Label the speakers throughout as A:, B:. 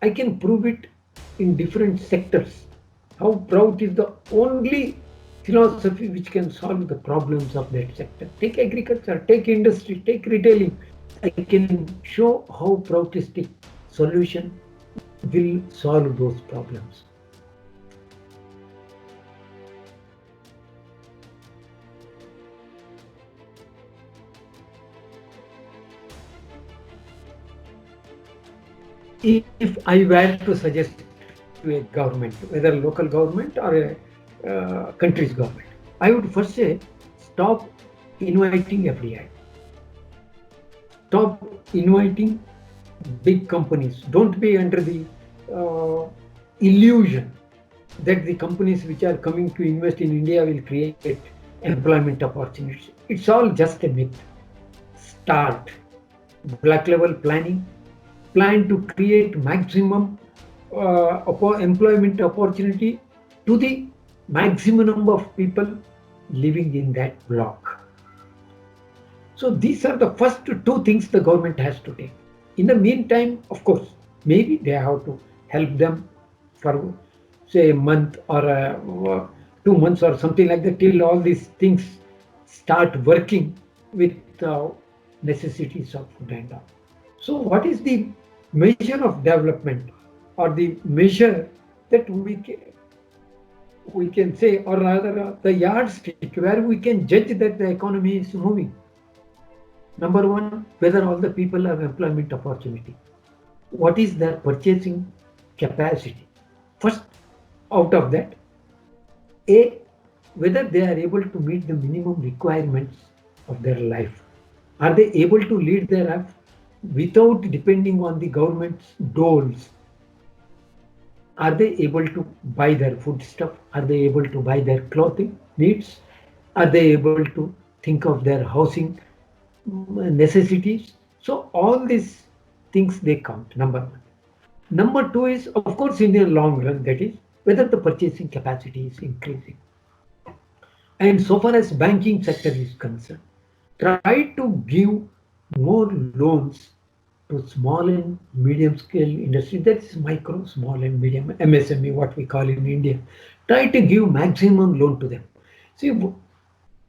A: I can prove it in different sectors. How proud is the only philosophy which can solve the problems of that sector. Take agriculture, take industry, take retailing. I can show how Proutistic solution will solve those problems. If I were to suggest to a government, whether local government or a country's government, I would first say stop inviting FDI. Stop inviting big companies. Don't be under the uh, illusion that the companies which are coming to invest in India will create employment opportunities. It's all just a myth. Start black level planning, plan to create maximum employment opportunity to the maximum number of people living in that block. So these are the first two things the government has to take. In the meantime, of course, maybe they have to help them for say a month or 2 months or something like that till all these things start working with necessities of food and all. So what is the measure of development or the measure that we can say, or rather the yardstick where we can judge that the economy is moving? Number one, whether all the people have employment opportunity. What is their purchasing capacity? First, out of that, A, whether they are able to meet the minimum requirements of their life. Are they able to lead their life without depending on the government's doles? Are they able to buy their food stuff? Are they able to buy their clothing needs? Are they able to think of their housing necessities? So all these things they count, number one. Number two is, of course, in the long run, that is whether the purchasing capacity is increasing. And so far as banking sector is concerned, try to give more loans to small and medium scale industry, that's micro, small and medium, MSME, what we call in India. Try to give maximum loan to them. See,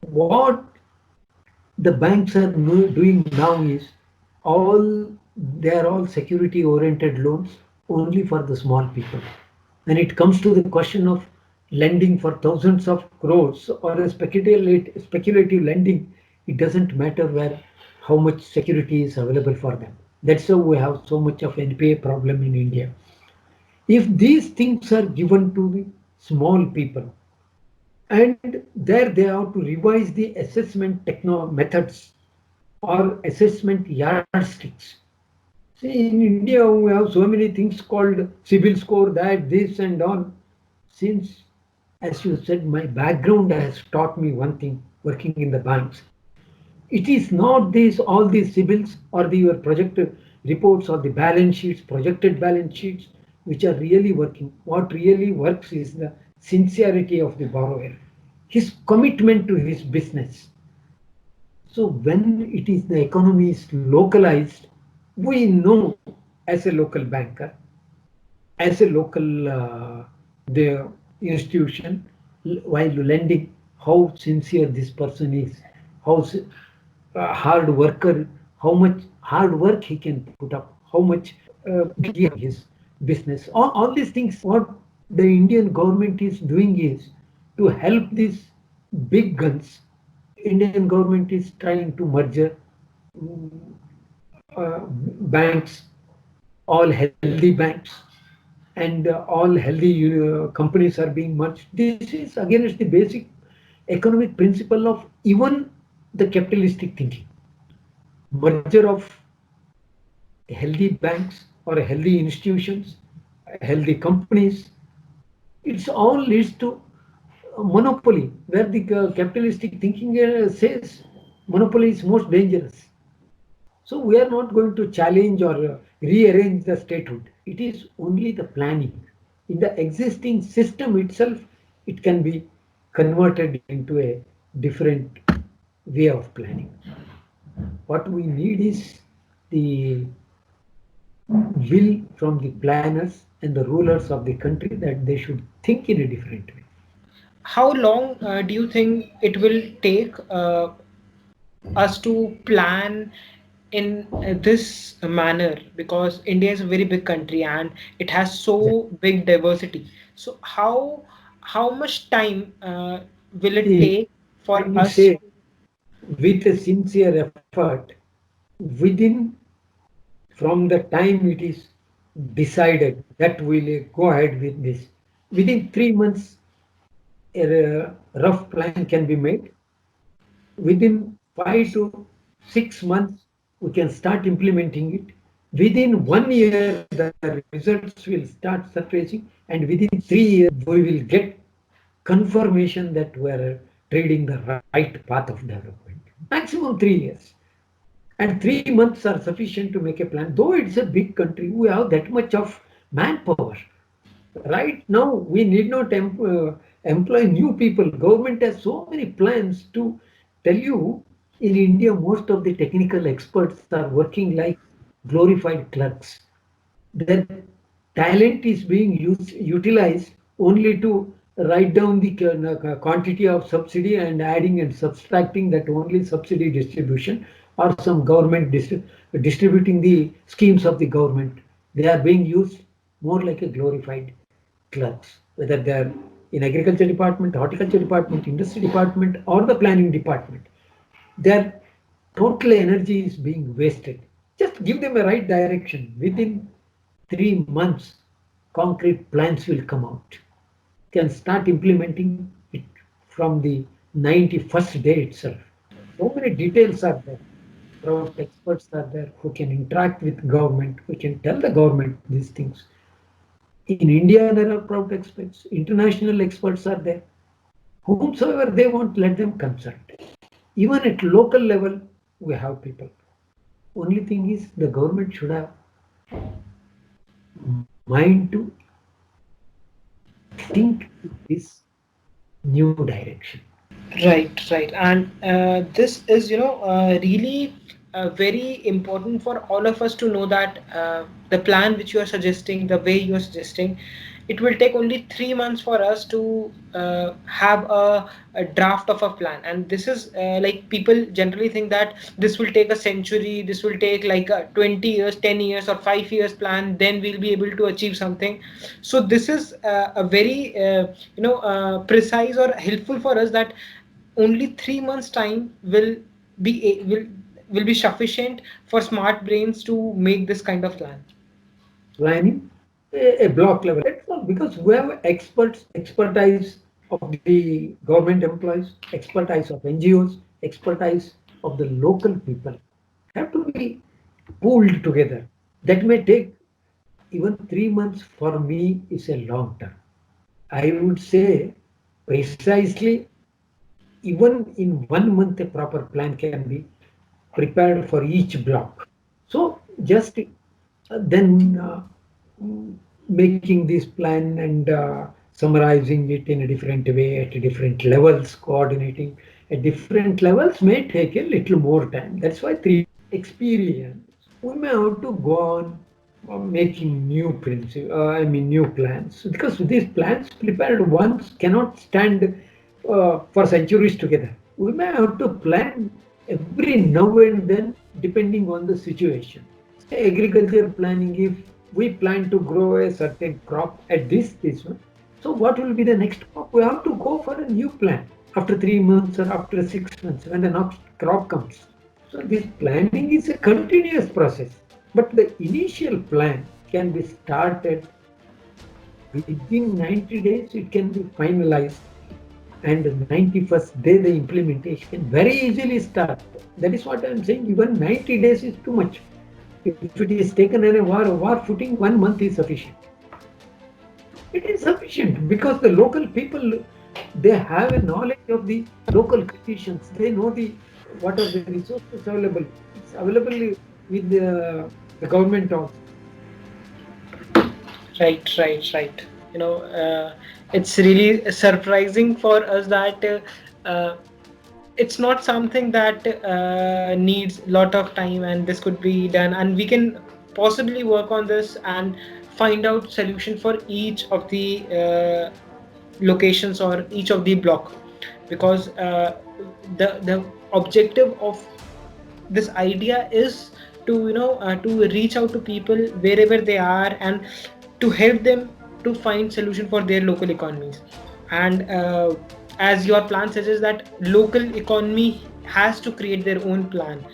A: what the banks are doing now is they are all security oriented loans only for the small people. When it comes to the question of lending for thousands of crores or a speculative lending, it doesn't matter where how much security is available for them. That's how we have so much of NPA problem in India. If these things are given to the small people, and there they have to revise the assessment methods or assessment yardsticks. See, in India, we have so many things called CIBIL score, that, this, and all. Since, as you said, my background has taught me one thing working in the banks. It is not all these CIBILs or your projected reports or the balance sheets, projected balance sheets, which are really working. What really works is the sincerity of the borrower, his commitment to his business. So when it is the economy is localized, we know as a local banker, as a local the institution, while lending, how sincere this person is, how hard worker, how much hard work he can put up, how much big his business. All these things, what the Indian government is doing is to help these big guns. Indian government is trying to merge banks, all healthy banks, and all healthy companies are being merged. This is against the basic economic principle of even the capitalistic thinking. Merger of healthy banks or healthy institutions, healthy companies, it's all leads to monopoly, where the capitalistic thinking says monopoly is most dangerous. So we are not going to challenge or rearrange the statehood. It is only the planning. In the existing system itself, it can be converted into a different way of planning. What we need is the will from the planners and the rulers of the country that they should think in a different way.
B: How long do you think it will take us to plan in this manner, because India is a very big country and it has
A: That-
B: so big diversity. So how much time will it
A: See,
B: take for
A: when you
B: us?
A: say with a sincere effort, within from the time it is decided that we'll go ahead with this, within 3 months, a rough plan can be made. Within 5 to 6 months, we can start implementing it. Within 1 year, the results will start surfacing, and within 3 years, we will get confirmation that we're treading the right path of development. Maximum 3 years. And 3 months are sufficient to make a plan. Though it's a big country, we have that much of manpower. Right now, we need not employ new people. Government has so many plans to tell you. In India, most of the technical experts are working like glorified clerks. Their talent is being utilized only to write down the quantity of subsidy and adding and subtracting that only subsidy distribution or some government distributing the schemes of the government. They are being used more like a glorified clerks, whether they are in agriculture department, horticulture department, industry department, or the planning department. Their total energy is being wasted. Just give them a right direction. Within 3 months, concrete plans will come out. Can start implementing it from the 91st day itself. So many details are there. Proud experts are there who can interact with government, who can tell the government these things. In India, there are proud experts. International experts are there. Whomsoever they want, let them consult. Even at local level, we have people. Only thing is the government should have mind to think this new direction.
B: Right, right. And this is, really very important for all of us to know that the plan which you are suggesting, the way you are suggesting, it will take only 3 months for us to have a draft of a plan. And this is like people generally think that this will take a century, this will take like 20 years, 10 years, or 5 years plan, then we'll be able to achieve something. So this is a very precise or helpful for us, that only 3 months time be a- will will be sufficient for smart brains to make this kind of plan.
A: Planning a block level. That's all because we have experts, expertise of the government employees, expertise of NGOs, expertise of the local people have to be pooled together. That may take even 3 months for me is a long term. I would say precisely even in 1 month a proper plan can be prepared for each block. So just then making this plan and summarizing it in a different way at different levels, coordinating at different levels may take a little more time. That's why 3 months experience. We may have to go on making new principles, new plans, because these plans prepared once cannot stand for centuries together. We may have to plan every now and then depending on the situation. Say agriculture planning, if we plan to grow a certain crop at this one, so what will be the next crop? We have to go for a new plan after 3 months or after 6 months when the next crop comes. So this planning is a continuous process, but the initial plan can be started within 90 days. It can be finalized, and the 91st day the implementation can very easily start. That is what I am saying. Even 90 days is too much. If it is taken on a war footing, 1 month is sufficient. It is sufficient because the local people, they have a knowledge of the local conditions. They know what are the resources available. It's available with the government also.
B: Right, right, right. It's really surprising for us that it's not something that needs a lot of time, and this could be done, and we can possibly work on this and find out solution for each of the locations or each of the block, because the objective of this idea is to to reach out to people wherever they are and to help them to find solution for their local economies. And as your plan suggests that local economy has to create their own plan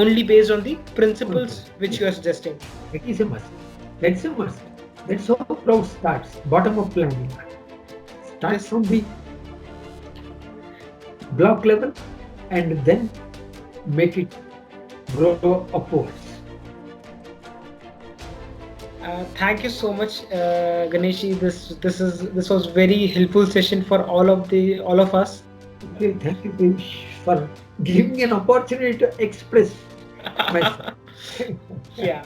B: only based on the principles which you are suggesting.
A: It is a must. That's a must. That's how crowd starts. Bottom of planning. Start
B: This
A: from the block level and then make it grow upwards.
B: Thank you so much, Ganeshi. This was very helpful session for all of us.
A: Okay, thank you Piyush, for giving me an opportunity to express myself.
B: Yeah.